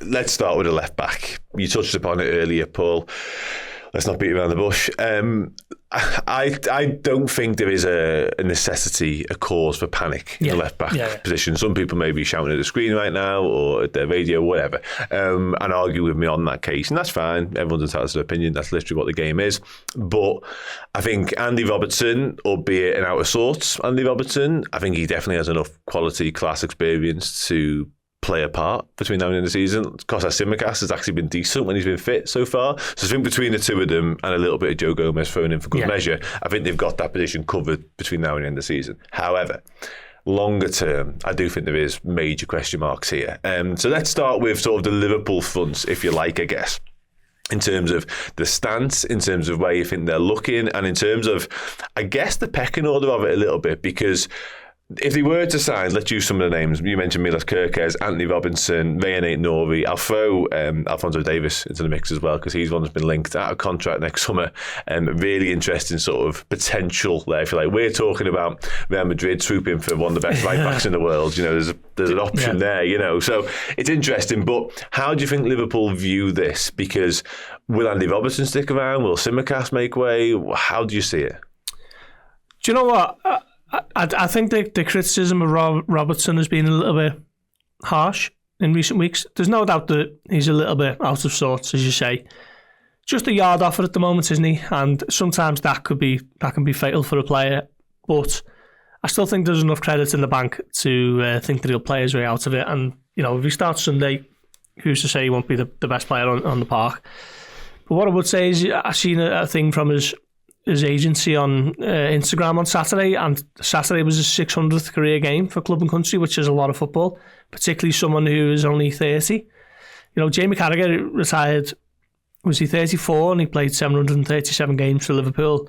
let's start with a left back. You touched upon it earlier, Paul. Let's not beat around the bush. I don't think there is a necessity, a cause for panic in the left back position. Some people may be shouting at the screen right now or at their radio, whatever, and argue with me on that case, and that's fine. Everyone's entitled to their opinion. That's literally what the game is. But I think Andy Robertson, albeit an out of sorts, Andy Robertson, I think he definitely has enough quality, class, experience to play a part between now and the end of the season. Kostas Tsimikas has actually been decent when he's been fit so far. So I think between the two of them and a little bit of Joe Gomez thrown in for good measure, I think they've got that position covered between now and the end of the season. However, longer term, I do think there is major question marks here. So let's start with sort of the Liverpool front, if you like, I guess. In terms of the stance, in terms of where you think they're looking, and in terms of, I guess, the pecking order of it a little bit, because if they were to sign, let's use some of the names. You mentioned Milos Kerkez, Anthony Robinson, Rayan Nouri. I'll throw Alphonso Davies into the mix as well, because he's one that's been linked out of contract next summer. Really interesting sort of potential there, if you like. We're talking about Real Madrid swooping for one of the best right backs in the world. You know, there's an option there, you know. So it's interesting. But how do you think Liverpool view this? Because will Andy Robertson stick around? Will Tsimikas make way? How do you see it? Do you know what? I think the criticism of Robertson has been a little bit harsh in recent weeks. There's no doubt that he's a little bit out of sorts, as you say. Just a yard offer at the moment, isn't he? And sometimes that can be fatal for a player. But I still think there's enough credit in the bank to think that he'll play his way out of it. And, you know, if he starts Sunday, who's to say he won't be the best player on the park? But what I would say is I've seen a thing from his agency on Instagram on Saturday, and Saturday was his 600th career game for club and country, which is a lot of football, particularly someone who is only 30. You know, Jamie Carragher retired, was he 34, and he played 737 games for Liverpool.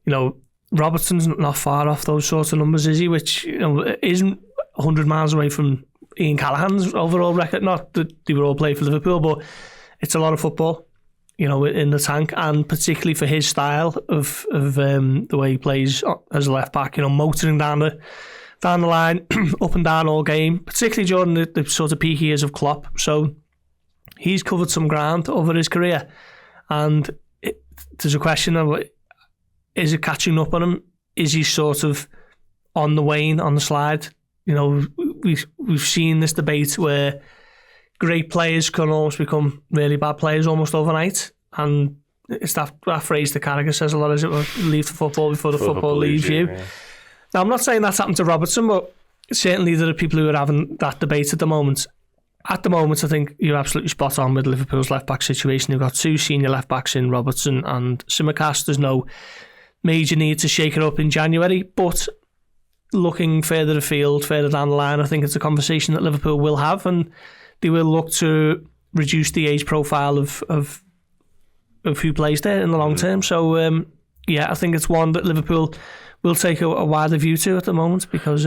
You know, Robertson's not far off those sorts of numbers, is he? Which, you know, isn't 100 miles away from Ian Callaghan's overall record. Not that they were all playing for Liverpool, but it's a lot of football, you know, in the tank, and particularly for his style of the way he plays as a left back, you know, motoring down the line, up and down all game, particularly during the sort of peak years of Klopp. So he's covered some ground over his career, and there's a question of, is it catching up on him? Is he sort of on the wane, on the slide? You know, we've seen this debate where great players can almost become really bad players almost overnight, and it's that phrase that Carragher says a lot, is it, leave the football before the football leaves you. Yeah. Now, I'm not saying that's happened to Robertson, but certainly there are people who are having that debate at the moment. At the moment, I think you're absolutely spot on with Liverpool's left-back situation. They've got two senior left-backs in Robertson and Tsimikas. There's no major need to shake it up in January, but looking further afield, further down the line, I think it's a conversation that Liverpool will have, and they will look to reduce the age profile of who plays there in the long term. So, I think it's one that Liverpool will take a wider view to at the moment, because,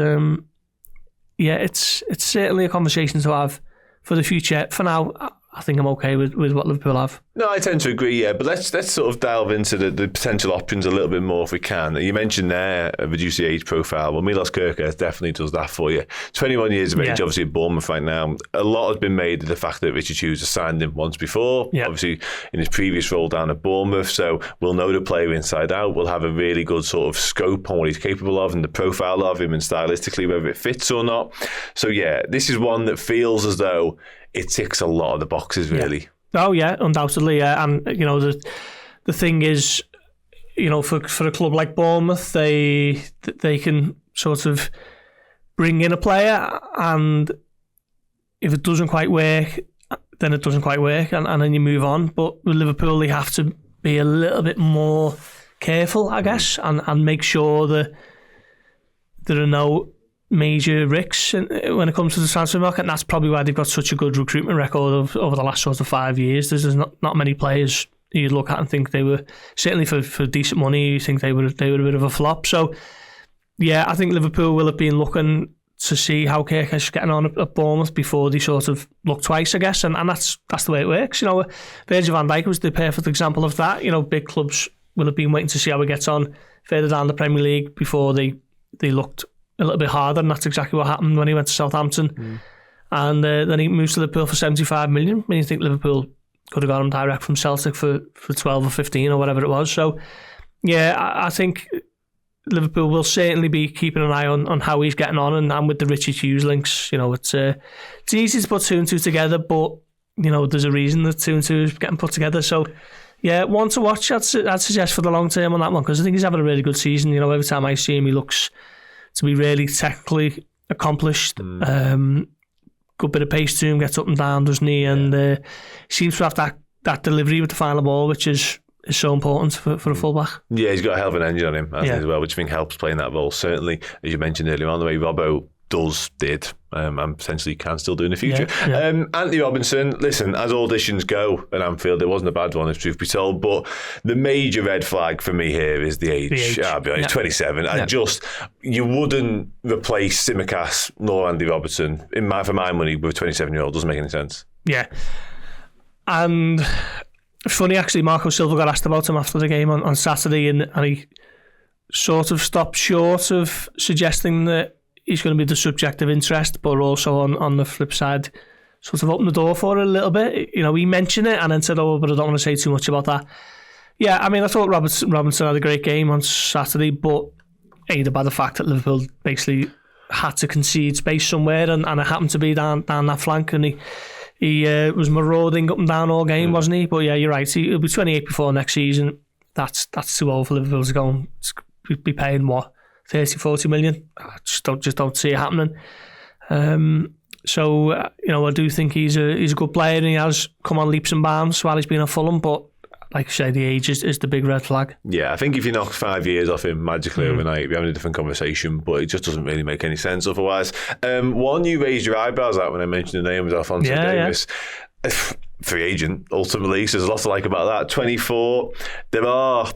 it's certainly a conversation to have for the future. For now, I think I'm okay with what Liverpool have. No, I tend to agree, yeah. But let's sort of delve into the potential options a little bit more if we can. You mentioned there, reduce the age profile. Well, Milos Kerkez definitely does that for you. 21 years of age, obviously at Bournemouth right now. A lot has been made of the fact that Richard Hughes has signed him once before, obviously in his previous role down at Bournemouth. So we'll know the player inside out. We'll have a really good sort of scope on what he's capable of and the profile of him, and stylistically whether it fits or not. So yeah, this is one that feels as though it ticks a lot of the boxes, really. Oh yeah, undoubtedly. And you know, the thing is, you know, for a club like Bournemouth, they can sort of bring in a player, and if it doesn't quite work, then it doesn't quite work, and then you move on. But with Liverpool, they have to be a little bit more careful, I guess, and make sure that there are no major risks when it comes to the transfer market, and that's probably why they've got such a good recruitment record over the last sort of 5 years. There's not many players you'd look at and think they were, certainly for decent money, you think they were a bit of a flop. So yeah, I think Liverpool will have been looking to see how Kerkez is getting on at Bournemouth before they sort of look twice, I guess, and that's the way it works. You know, Virgil van Dijk was the perfect example of that. You know, big clubs will have been waiting to see how he gets on further down the Premier League before they looked a little bit harder, and that's exactly what happened when he went to Southampton. and then he moves to Liverpool for 75 million. I mean, you think Liverpool could have got him direct from Celtic for 12 or 15 or whatever it was. So, yeah, I think Liverpool will certainly be keeping an eye on how he's getting on, and with the Richie Hughes links, it's easy to put 2 and 2 together, but there's a reason that 2 and 2 is getting put together. So yeah, one to watch. I'd suggest for the long term on that one, because I think he's having a really good season. Every time I see him, he looks to be really technically accomplished. Good bit of pace to him, gets up and down, doesn't he? And seems to have that delivery with the final ball, which is so important for a fullback. Yeah, he's got a hell of an engine on him, as well, which I think helps playing that role. Certainly, as you mentioned earlier on, the way Robbo did, and potentially can still do in the future. Anthony Robertson, listen, as auditions go at Anfield, it wasn't a bad one, if truth be told, but the major red flag for me here is the age. I'll be honest, 27. And you wouldn't replace Tsimikas nor Andy Robertson, for my money, with a 27-year-old. Doesn't make any sense. Yeah. And funny, actually, Marco Silva got asked about him after the game on Saturday, and he sort of stopped short of suggesting that he's going to be the subject of interest, but also on the flip side, sort of opened the door for it a little bit. He mentioned it and then said, but I don't want to say too much about that. Yeah, I mean, I thought Robinson had a great game on Saturday, but aided by the fact that Liverpool basically had to concede space somewhere, and it happened to be down that flank, and he was marauding up and down all game, wasn't he? But yeah, you're right. He'll be 28 before next season. That's too old for Liverpool to go and be paying what, 30-40 million. I just don't see it happening. So I do think he's a good player, and he has come on leaps and bounds while he's been at Fulham, but like I say, the age is the big red flag. Yeah, I think if you knock 5 years off him magically overnight, we're having a different conversation, but it just doesn't really make any sense otherwise. One you raised your eyebrows at when I mentioned the name was Alphonso Davies. Free agent, ultimately, so there's a lot to like about that. 24, there are...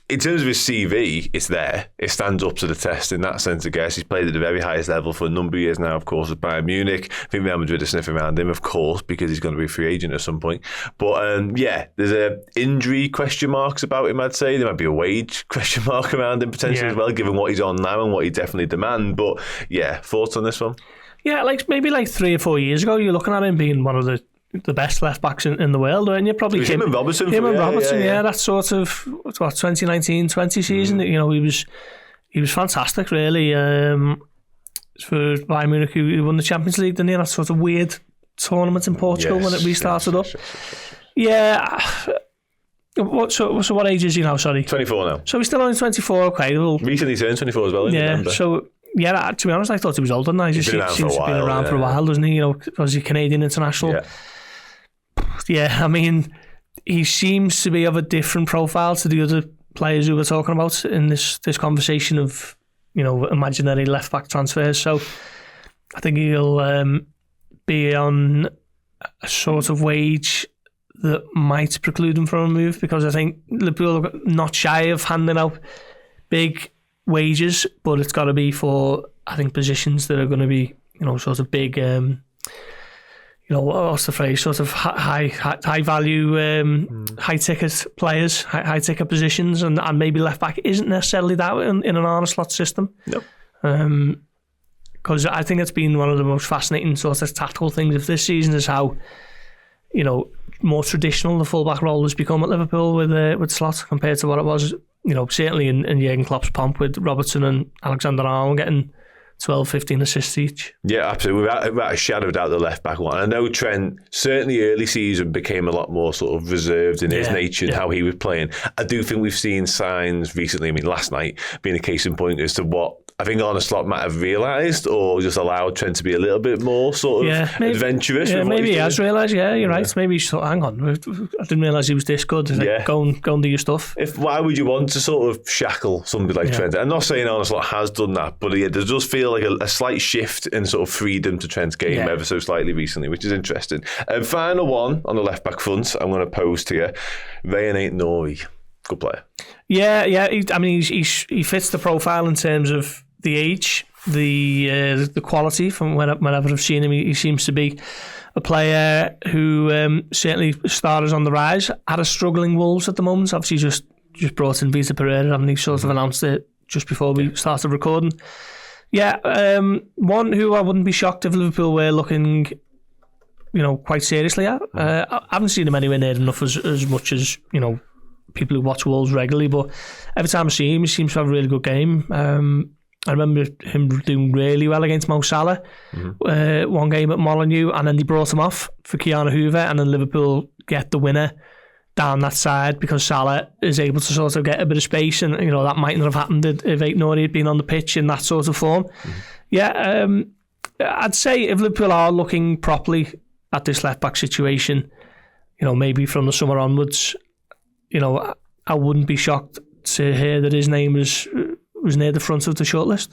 In terms of his CV, it's there. It stands up to the test in that sense, I guess. He's played at the very highest level for a number of years now, of course, with Bayern Munich. I think Real Madrid are sniffing around him, of course, because he's going to be a free agent at some point. But there's a injury question marks about him, I'd say. There might be a wage question mark around him potentially as well, given what he's on now and what he definitely demands. But yeah, thoughts on this one? Yeah, maybe 3 or 4 years ago, you're looking at him being one of the best left backs in the world, and you probably him and Robertson. That sort of 2019-20 season. He was fantastic, really. For Bayern Munich, who won the Champions League, didn't he? That sort of weird tournament in Portugal when it restarted up. Yeah. So what age is he now? Sorry, 24 now. So he's still only 24. Okay, well, recently turned 24 as well. Yeah. So. Yeah, to be honest, I thought he was older than that. He seems to be around for a while, doesn't he? Because he's Canadian international. Yeah, I mean, he seems to be of a different profile to the other players who we're talking about in this conversation of, imaginary left-back transfers. So I think he'll be on a sort of wage that might preclude him from a move, because I think Liverpool are not shy of handing out big wages, but it's got to be for, I think, positions that are going to be, sort of big, what's the phrase, sort of high value, high ticket players, high ticket positions, and maybe left back isn't necessarily that in an Arne Slot system. No. Because I think it's been one of the most fascinating sort of tactical things of this season is how, more traditional the fullback role has become at Liverpool with Slot compared to what it was, certainly in Jurgen Klopp's pomp with Robertson and Alexander-Arnold getting 12, 15 assists each. Yeah, absolutely. Without a shadow of doubt, the left-back one. I know Trent, certainly early season, became a lot more sort of reserved in his nature and how he was playing. I do think we've seen signs recently, last night being a case in point as to what I think Arne Slot might have realised, or just allowed Trent to be a little bit more sort of adventurous. Yeah, maybe he has realised, you're right. Maybe he's thought, hang on, I didn't realise he was this good. Go and do your stuff. Why would you want to sort of shackle somebody like Trent? I'm not saying Arne Slot has done that, but there does feel like a slight shift in sort of freedom to Trent's game ever so slightly recently, which is interesting. Final one on the left-back front, I'm going to pose to you. Rayan Aït-Nouri, good player. Yeah. He fits the profile in terms of the age, the quality. From whenever I've seen him, he seems to be a player who certainly starters on the rise. Had a struggling Wolves at the moment. Obviously, just brought in Vitor Pereira, and he sort of announced it just before we started recording. Yeah, one who I wouldn't be shocked if Liverpool were looking quite seriously at. I haven't seen him anywhere near enough as much as, people who watch Wolves regularly, but every time I see him, he seems to have a really good game. I remember him doing really well against Mo Salah, one game at Molineux, and then they brought him off for Keanu Hoover, and then Liverpool get the winner down that side because Salah is able to sort of get a bit of space, and that might not have happened if Aït-Nouri had been on the pitch in that sort of form. I'd say if Liverpool are looking properly at this left-back situation, maybe from the summer onwards, I wouldn't be shocked to hear that his name was near the front of the shortlist.